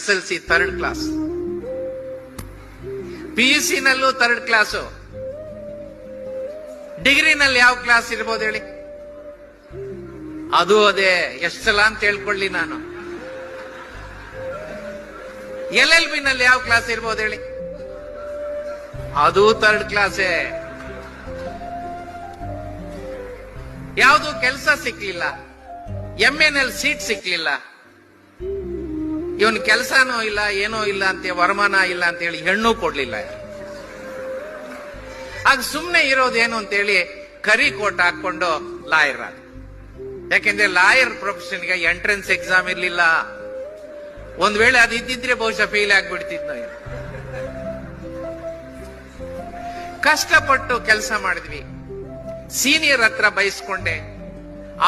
SSLC 3rd class, PUC ನಲ್ಲೂ 3rd class, ಡಿಗ್ರಿನಲ್ಲಿ ಯಾವ class ಇರ್ಬೋದು ಹೇಳಿ? ಅದು ಅದೇ. ಎಷ್ಟು ಸಲ ಅಂತ ಹೇಳ್ಕೊಳ್ಳಿ ನಾನು. LLB ನಲ್ಲಿ ಯಾವ ಕ್ಲಾಸ್ ಇರ್ಬೋದು ಹೇಳಿ? ಅದು 3rd ಕ್ಲಾಸೇ. ಯಾವುದು ಕೆಲಸ ಸಿಕ್ಲಿಲ್ಲ, MA ನಲ್ಲಿ ಸೀಟ್ ಸಿಕ್ಲಿಲ್ಲ, ಇವನ್ ಕೆಲಸನೂ ಇಲ್ಲ ಏನೋ ಇಲ್ಲ ಅಂತ, ವರಮಾನ ಇಲ್ಲ ಅಂತ ಹೇಳಿ ಹೆಣ್ಣು ಕೊಡ್ಲಿಲ್ಲ. ಆಗ ಸುಮ್ನೆ ಇರೋದೇನು ಅಂತೇಳಿ ಕರಿ ಕೋಟ್ ಹಾಕೊಂಡು ಲಾಯರ್ ಆದ. ಯಾಕೆಂದ್ರೆ ಲಾಯರ್ ಪ್ರೊಫೆಷನ್ಗೆ ಎಂಟ್ರೆನ್ಸ್ ಎಕ್ಸಾಮ್ ಇರ್ಲಿಲ್ಲ. ಒಂದ್ ವೇಳೆ ಅದು ಇದ್ದಿದ್ರೆ ಬಹುಶಃ ಫೇಲ್ ಆಗ್ಬಿಡ್ತಿದ್ನೋ. ಕಷ್ಟಪಟ್ಟು ಕೆಲಸ ಮಾಡಿದ್ವಿ. ಸೀನಿಯರ್ ಹತ್ರ ಬಯಸ್ಕೊಂಡೆ,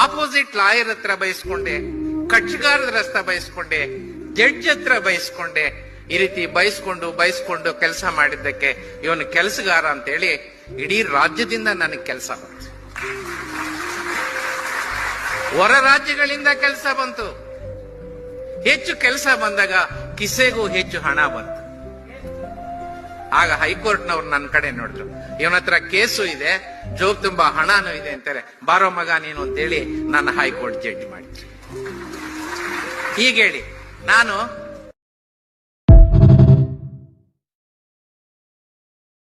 ಆಪೋಸಿಟ್ ಲಾಯರ್ ಹತ್ರ ಬಯಸ್ಕೊಂಡೆ, ಕಕ್ಷಗಾರರ ಹತ್ರ ಬಯಸ್ಕೊಂಡೆ, ಜಡ್ಜ್ ಹತ್ರ ಬಯಸ್ಕೊಂಡೆ. ಈ ರೀತಿ ಬಯಸ್ಕೊಂಡು ಕೆಲಸ ಮಾಡಿದ್ದಕ್ಕೆ ಇವನು ಕೆಲಸಗಾರ ಅಂತೇಳಿ ಇಡೀ ರಾಜ್ಯದಿಂದ ನನಗೆ ಕೆಲಸ ಬಂತು. ಹೊರ ರಾಜ್ಯಗಳಿಂದ ಕೆಲಸ ಬಂತು. ಹೆಚ್ಚು ಕೆಲಸ ಬಂದಾಗ ಕಿಸೆಗೂ ಹೆಚ್ಚು ಹಣ ಬಂತು. ಆಗ ಹೈಕೋರ್ಟ್ನವ್ರು ನನ್ನ ಕಡೆ ನೋಡಿದ್ರು. ಇವನ ಹತ್ರ ಕೇಸು ಇದೆ, ಜೋಬ್ ತುಂಬಾ ಹಣನೂ ಇದೆ ಅಂತಾರೆ, ಬಾರೋ ಮಗ ನೀನು ಅಂತೇಳಿ ನನ್ನ ಹೈಕೋರ್ಟ್ ಜಡ್ಜ್ ಮಾಡಿದ್ರು. ಹೀಗೇಳಿ ನಾನು